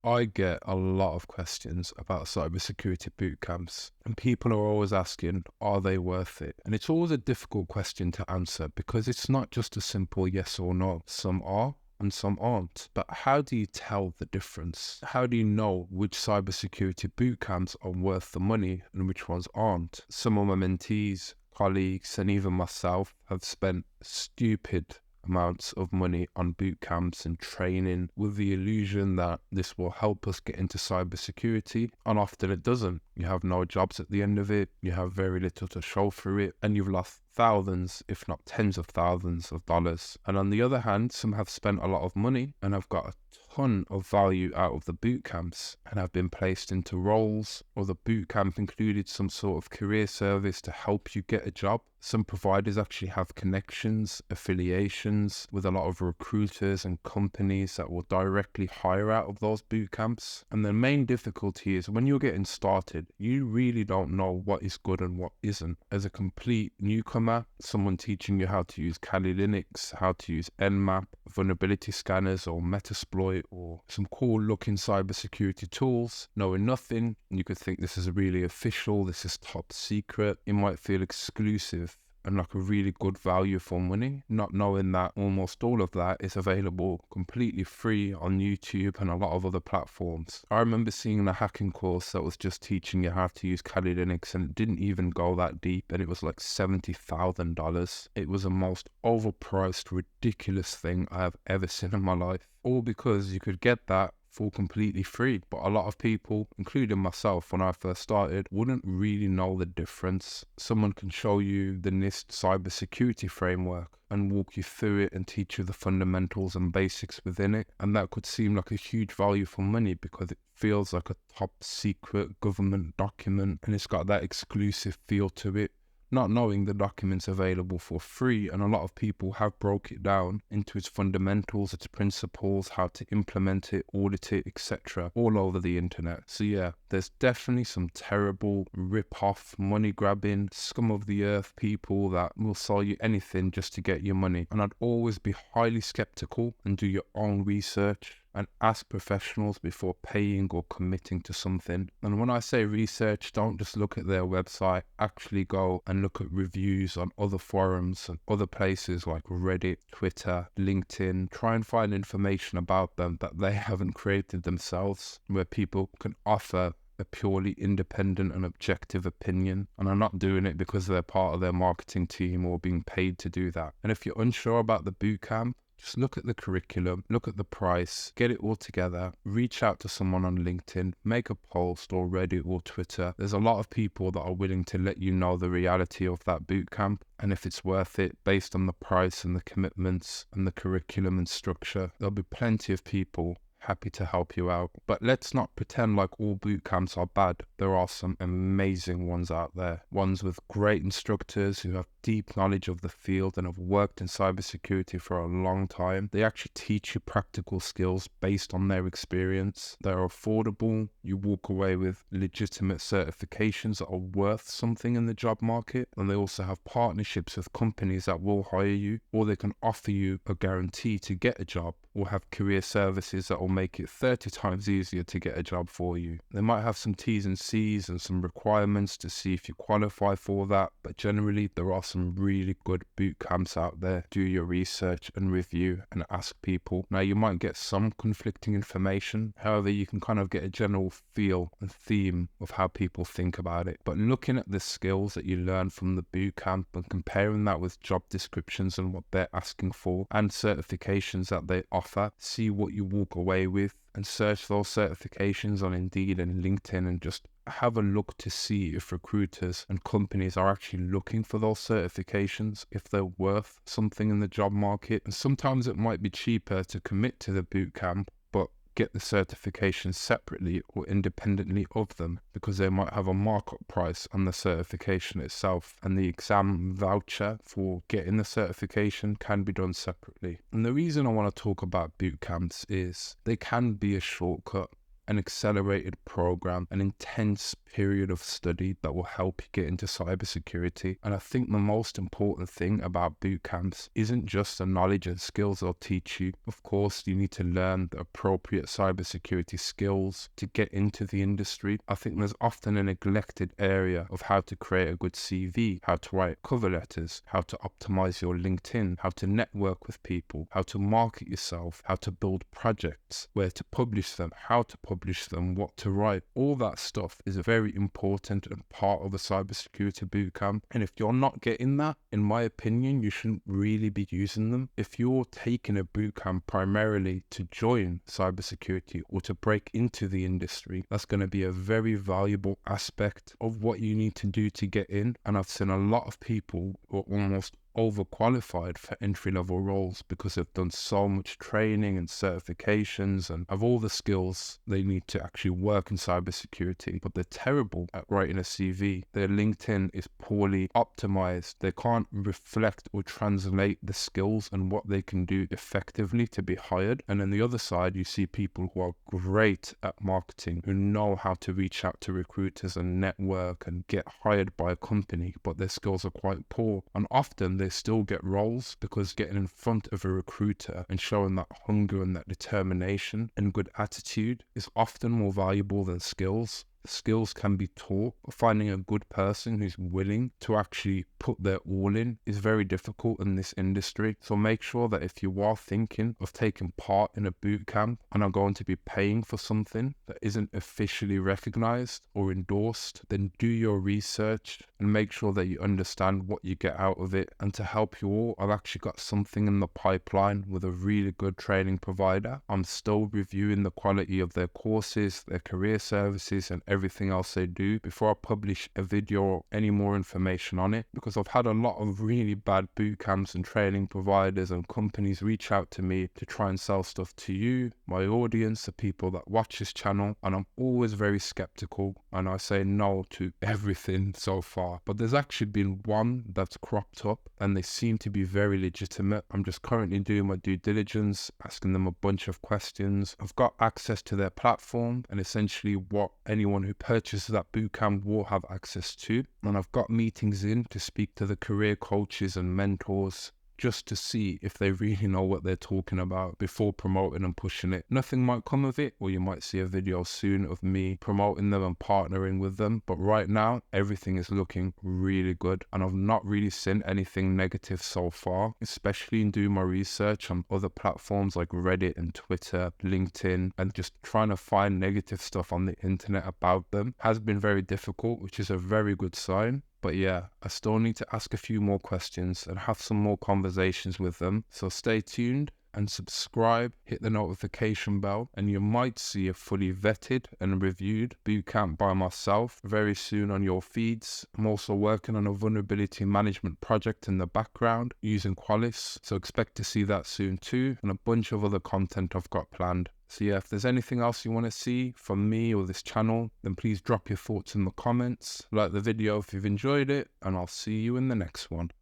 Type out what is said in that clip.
I get a lot of questions about cybersecurity boot camps, and people are always asking, are they worth it? And it's always a difficult question to answer because it's not just a simple yes or no. Some are and some aren't. But how do you tell the difference? How do you know which cybersecurity boot camps are worth the money and which ones aren't? Some of my mentees, colleagues, and even myself have spent stupid amounts of money on boot camps and training with the illusion that this will help us get into cybersecurity, and often it doesn't. You have no jobs at the end of it, you have very little to show for it, and you've lost thousands, if not tens of thousands of dollars. And on the other hand, some have spent a lot of money and have got a ton of value out of the boot camps and have been placed into roles, or the boot camp included some sort of career service to help you get a job. Some providers actually have connections, affiliations with a lot of recruiters and companies that will directly hire out of those boot camps. And the main difficulty is when you're getting started, you really don't know what is good and what isn't. As a complete newcomer, someone teaching you how to use Kali Linux, how to use Nmap, vulnerability scanners or Metasploit or some cool looking cybersecurity tools, knowing nothing, you could think this is really official, this is top secret. It might feel exclusive and like a really good value for money, not knowing that almost all of that is available completely free on YouTube and a lot of other platforms. I remember seeing a hacking course that was just teaching you how to use Kali Linux, and it didn't even go that deep, and it was like $70,000. It was the most overpriced, ridiculous thing I have ever seen in my life, all because you could get that for completely free. But a lot of people, including myself when I first started, wouldn't really know the difference. Someone can show you the NIST cybersecurity framework and walk you through it and teach you the fundamentals and basics within it, and that could seem like a huge value for money because it feels like a top secret government document and it's got that exclusive feel to it, not knowing the documents available for free. And a lot of people have broke it down into its fundamentals, its principles, how to implement it, audit it, etc., all over the internet. So yeah, there's definitely some terrible rip-off, money-grabbing, scum of the earth people that will sell you anything just to get your money. And I'd always be highly skeptical and do your own research and ask professionals before paying or committing to something. And when I say research, don't just look at their website, actually go and look at reviews on other forums and other places like Reddit, Twitter, LinkedIn. Try and find information about them that they haven't created themselves, where people can offer a purely independent and objective opinion, and are not doing it because they're part of their marketing team or being paid to do that. And if you're unsure about the bootcamp, just look at the curriculum, look at the price, get it all together, reach out to someone on LinkedIn, make a post or Reddit or Twitter. There's a lot of people that are willing to let you know the reality of that bootcamp and if it's worth it based on the price and the commitments and the curriculum and structure. There'll be plenty of people happy to help you out. But let's not pretend like all boot camps are bad. There are some amazing ones out there. Ones with great instructors who have deep knowledge of the field and have worked in cybersecurity for a long time. They actually teach you practical skills based on their experience. They're affordable. You walk away with legitimate certifications that are worth something in the job market. And they also have partnerships with companies that will hire you, or they can offer you a guarantee to get a job, or have career services that will make it 30 times easier to get a job for you. They might have some T's and C's and some requirements to see if you qualify for that, but generally there are some really good boot camps out there. Do your research and review and ask people. Now you might get some conflicting information, however you can kind of get a general feel and theme of how people think about it. But looking at the skills that you learn from the boot camp and comparing that with job descriptions and what they're asking for and certifications that they offer, see what you walk away with, and search those certifications on Indeed and LinkedIn and just have a look to see if recruiters and companies are actually looking for those certifications, if they're worth something in the job market. And sometimes it might be cheaper to commit to the bootcamp but get the certifications separately or independently of them, because they might have a markup price on the certification itself, and the exam voucher for getting the certification can be done separately. And the reason I want to talk about boot camps is they can be a shortcut, an accelerated program, an intense period of study that will help you get into cybersecurity. And I think the most important thing about boot camps isn't just the knowledge and skills they'll teach you. Of course, you need to learn the appropriate cybersecurity skills to get into the industry. I think there's often a neglected area of how to create a good CV, how to write cover letters, how to optimize your LinkedIn, how to network with people, how to market yourself, how to build projects, where to publish them, how to publish them, what to write. All that stuff is very important and part of a cybersecurity bootcamp. And if you're not getting that, in my opinion, you shouldn't really be using them. If you're taking a bootcamp primarily to join cybersecurity or to break into the industry, that's going to be a very valuable aspect of what you need to do to get in. And I've seen a lot of people who are almost overqualified for entry-level roles because they've done so much training and certifications and have all the skills they need to actually work in cybersecurity, but they're terrible at writing a CV. Their LinkedIn is poorly optimized. They can't reflect or translate the skills and what they can do effectively to be hired. And on the other side, you see people who are great at marketing, who know how to reach out to recruiters and network and get hired by a company, but their skills are quite poor. And often they still get roles because getting in front of a recruiter and showing that hunger and that determination and good attitude is often more valuable than skills. Skills can be taught, but finding a good person who's willing to actually put their all in is very difficult in this industry. So make sure that if you are thinking of taking part in a boot camp and are going to be paying for something that isn't officially recognized or endorsed, then do your research and make sure that you understand what you get out of it. And to help you all, I've actually got something in the pipeline with a really good training provider. I'm still reviewing the quality of their courses, their career services, and everything else they do before I publish a video or any more information on it, because I've had a lot of really bad boot camps and training providers and companies reach out to me to try and sell stuff to you, my audience, the people that watch this channel, and I'm always very skeptical and I say no to everything so far. But there's actually been one that's cropped up and they seem to be very legitimate. I'm just currently doing my due diligence, asking them a bunch of questions. I've got access to their platform and essentially what anyone who purchases that bootcamp will have access to. And I've got meetings in to speak to the career coaches and mentors just to see if they really know what they're talking about before promoting and pushing it. Nothing might come of it, or you might see a video soon of me promoting them and partnering with them. But right now, everything is looking really good. And I've not really seen anything negative so far, especially in doing my research on other platforms like Reddit and Twitter, LinkedIn, and just trying to find negative stuff on the internet about them has been very difficult, which is a very good sign. But yeah, I still need to ask a few more questions and have some more conversations with them. So stay tuned and subscribe, hit the notification bell, and you might see a fully vetted and reviewed bootcamp by myself very soon on your feeds. I'm also working on a vulnerability management project in the background using Qualys, so expect to see that soon too, and a bunch of other content I've got planned. So yeah, if there's anything else you want to see from me or this channel, then please drop your thoughts in the comments, like the video if you've enjoyed it, and I'll see you in the next one.